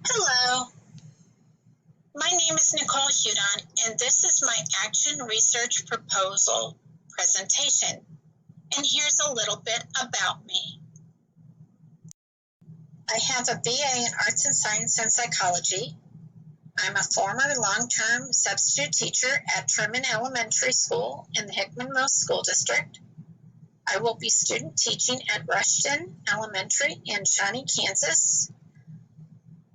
Hello, my name is Nicole Hudon, and this is my Action Research Proposal presentation. And here's a little bit about me. I have a BA in Arts and Science and Psychology. I'm a former long-term substitute teacher at Truman Elementary School in the Hickman Mills School District. I will be student teaching at Rushton Elementary in Shawnee, Kansas.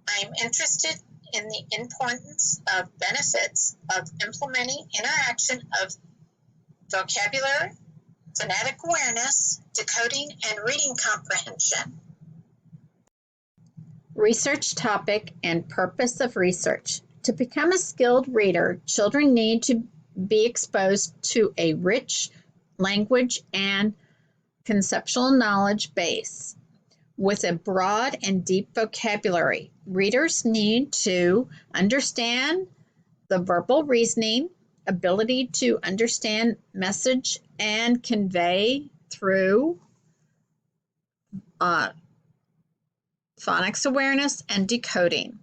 I'm interested in the importance of benefits of implementing interaction of vocabulary, phonetic awareness, decoding, and reading comprehension. Research topic and purpose of research. To become a skilled reader, children need to be exposed to a rich language and conceptual knowledge base with a broad and deep vocabulary. Readers need to understand the verbal reasoning, ability to understand message and convey through phonics awareness and decoding.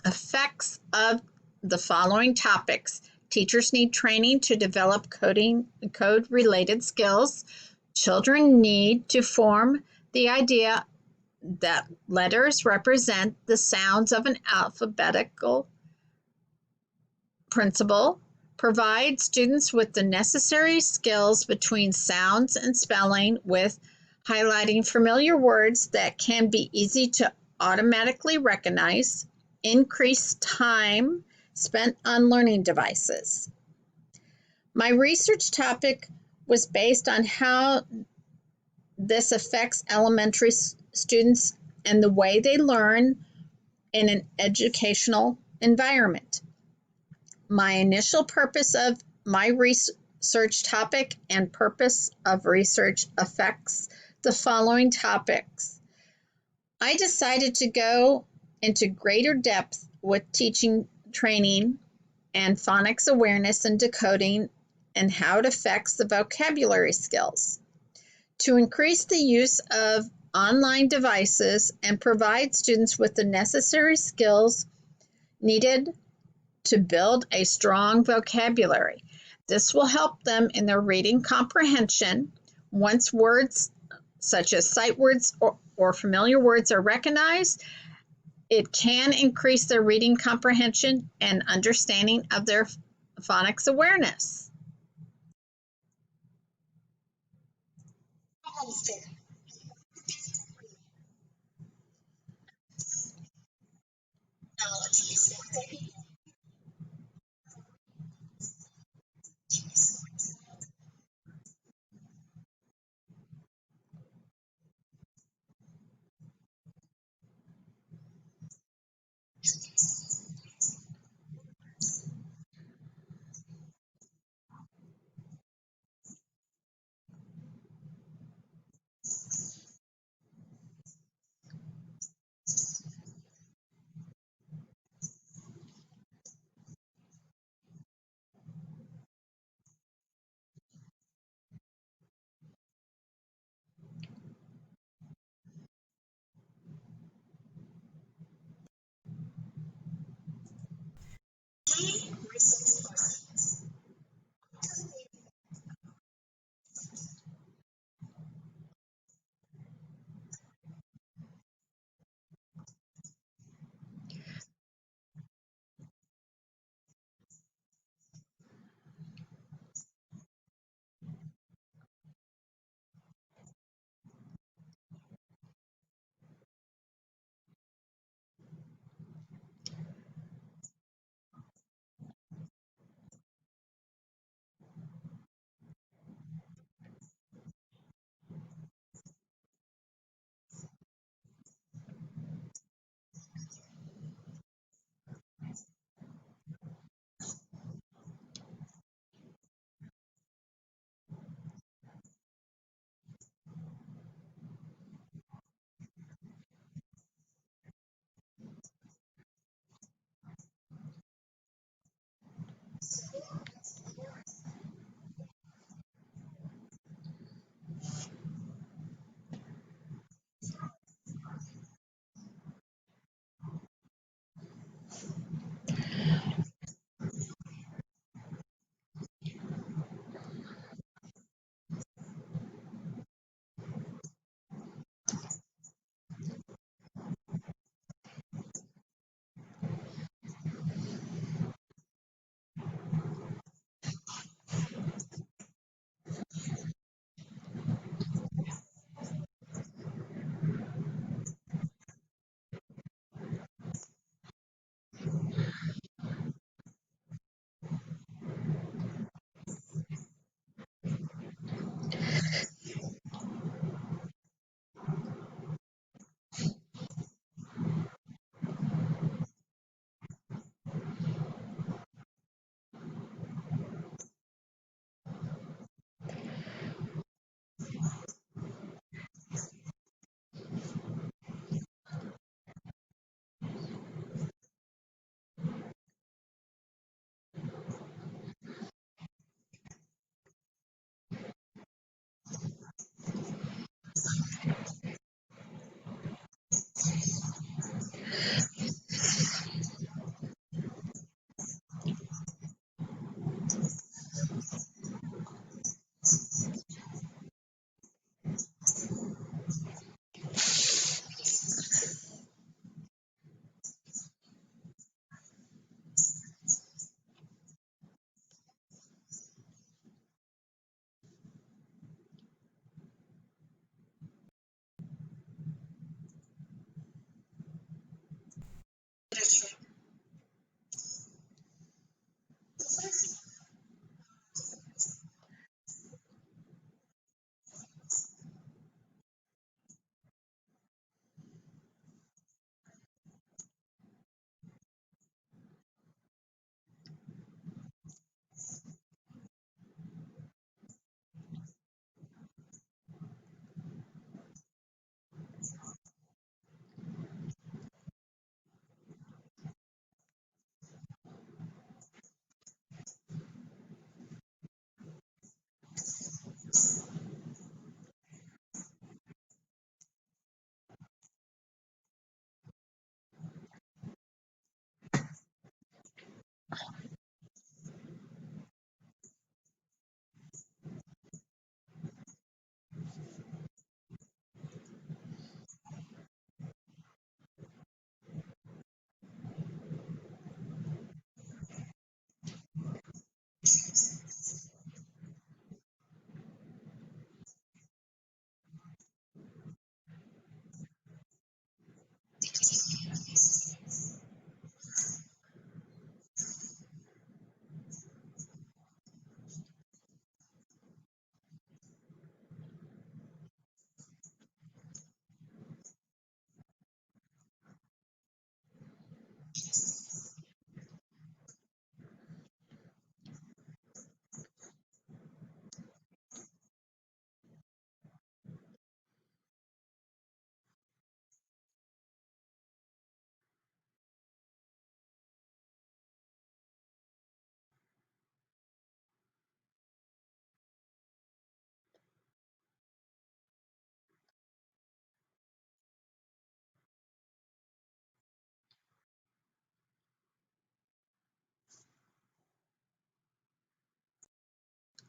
Effects of the following topics. Teachers need training to develop code-related skills. Children need to form the idea that letters represent the sounds of an alphabetical principle. Provide students with the necessary skills between sounds and spelling with highlighting familiar words that can be easy to automatically recognize. Increase time spent on learning devices. My research topic was based on how this affects elementary students and the way they learn in an educational environment. My initial purpose of my research topic and purpose of research affects the following topics. I decided to go into greater depth with teaching training and phonics awareness and decoding and how it affects the vocabulary skills. To increase the use of online devices and provide students with the necessary skills needed to build a strong vocabulary. This will help them in their reading comprehension. Once words such as sight words or familiar words are recognized, it can increase their reading comprehension and understanding of their phonics awareness.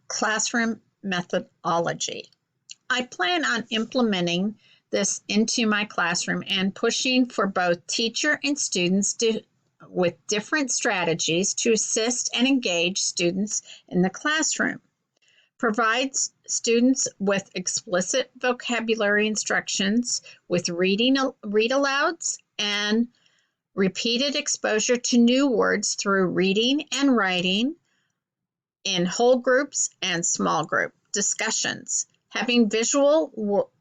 Classroom methodology. I plan on implementing this into my classroom and pushing for both teacher and students with different strategies to assist and engage students in the classroom. Provides students with explicit vocabulary instructions with read alouds and repeated exposure to new words through reading and writing in whole groups and small group discussions. Having visual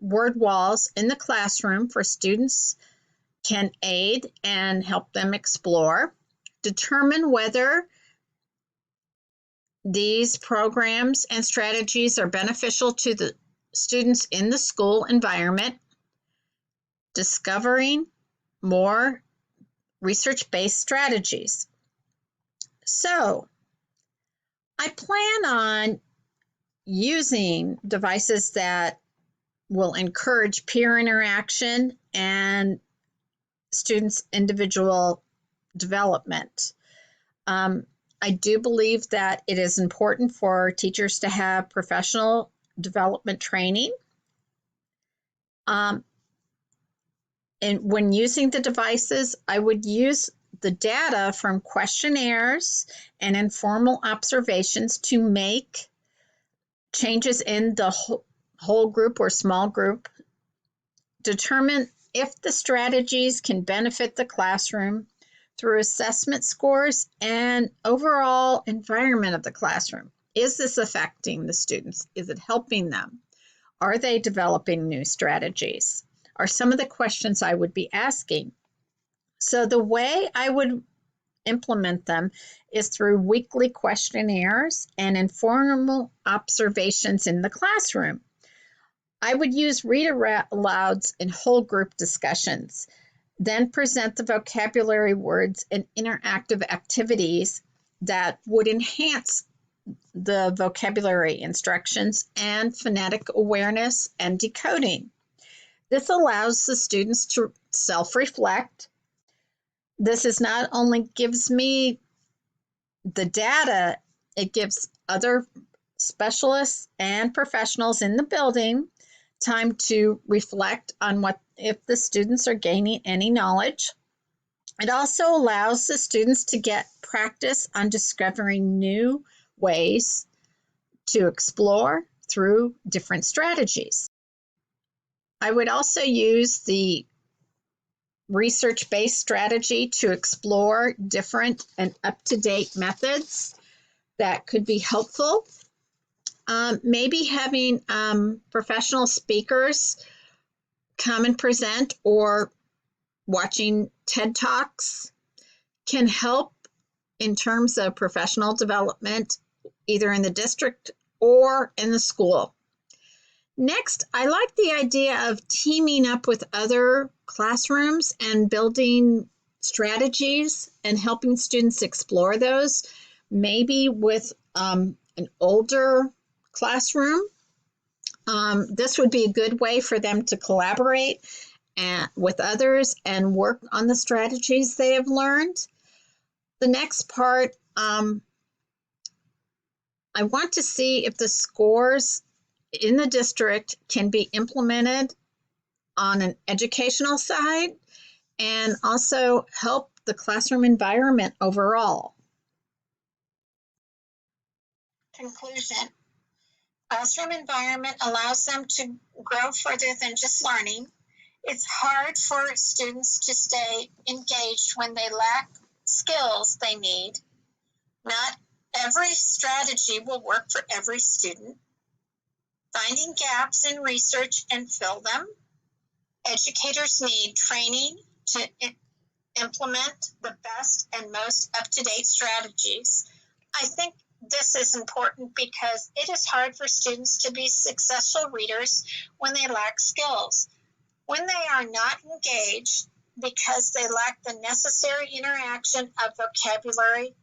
word walls in the classroom for students can aid and help them explore. Determine whether these programs and strategies are beneficial to the students in the school environment. Discovering more research-based strategies. So, I plan on using devices that will encourage peer interaction and students' individual development. I do believe that it is important for teachers to have professional development training. And when using the devices, I would use the data from questionnaires and informal observations to make changes in the whole group or small group. Determine if the strategies can benefit the classroom through assessment scores and overall environment of the classroom. Is this affecting the students? Is it helping them? Are they developing new strategies? Are some of the questions I would be asking. So the way I would implement them is through weekly questionnaires and informal observations in the classroom. I would use read alouds in whole group discussions, then present the vocabulary words and interactive activities that would enhance the vocabulary instructions and phonetic awareness and decoding. This allows the students to self-reflect. This is not only gives me the data, it gives other specialists and professionals in the building time to reflect on what if the students are gaining any knowledge. It also allows the students to get practice on discovering new ways to explore through different strategies. I would also use the research-based strategy to explore different and up-to-date methods that could be helpful. Maybe having professional speakers come and present, or watching TED Talks can help in terms of professional development, either in the district or in the school. Next, I like the idea of teaming up with other classrooms and building strategies and helping students explore those, maybe with an older classroom. This would be a good way for them to collaborate with others and work on the strategies they have learned. The next part, I want to see if the scores in the district can be implemented on an educational side and also help the classroom environment overall. Conclusion. Classroom environment allows them to grow further than just learning. It's hard for students to stay engaged when they lack skills they need. Not every strategy will work for every student. Finding gaps in research and fill them. Educators need training to implement the best and most up-to-date strategies. I think this is important because it is hard for students to be successful readers when they lack skills. When they are not engaged because they lack the necessary interaction of vocabulary,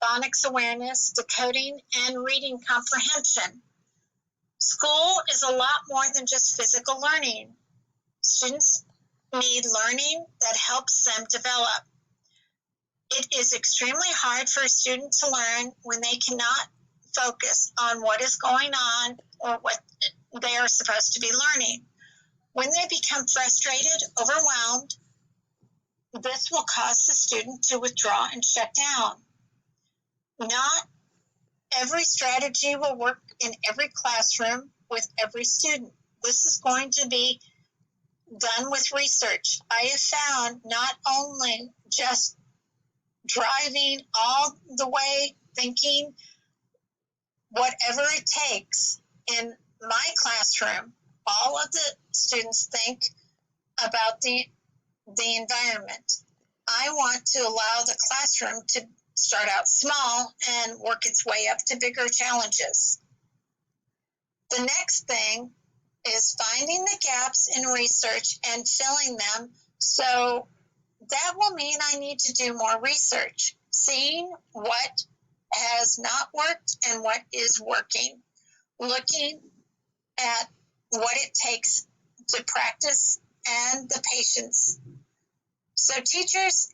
phonics awareness, decoding, and reading comprehension. School is a lot more than just physical learning. Students need learning that helps them develop. It is extremely hard for a student to learn when they cannot focus on what is going on or what they are supposed to be learning. When they become frustrated, overwhelmed, this will cause the student to withdraw and shut down. Not every strategy will work in every classroom with every student. This is going to be done with research. I have found not only just driving all the way, thinking whatever it takes in my classroom, all of the students think about the environment. I want to allow the classroom to start out small and work its way up to bigger challenges. The next thing is finding the gaps in research and filling them. So that will mean I need to do more research, seeing what has not worked and what is working, looking at what it takes to practice and the patience. So teachers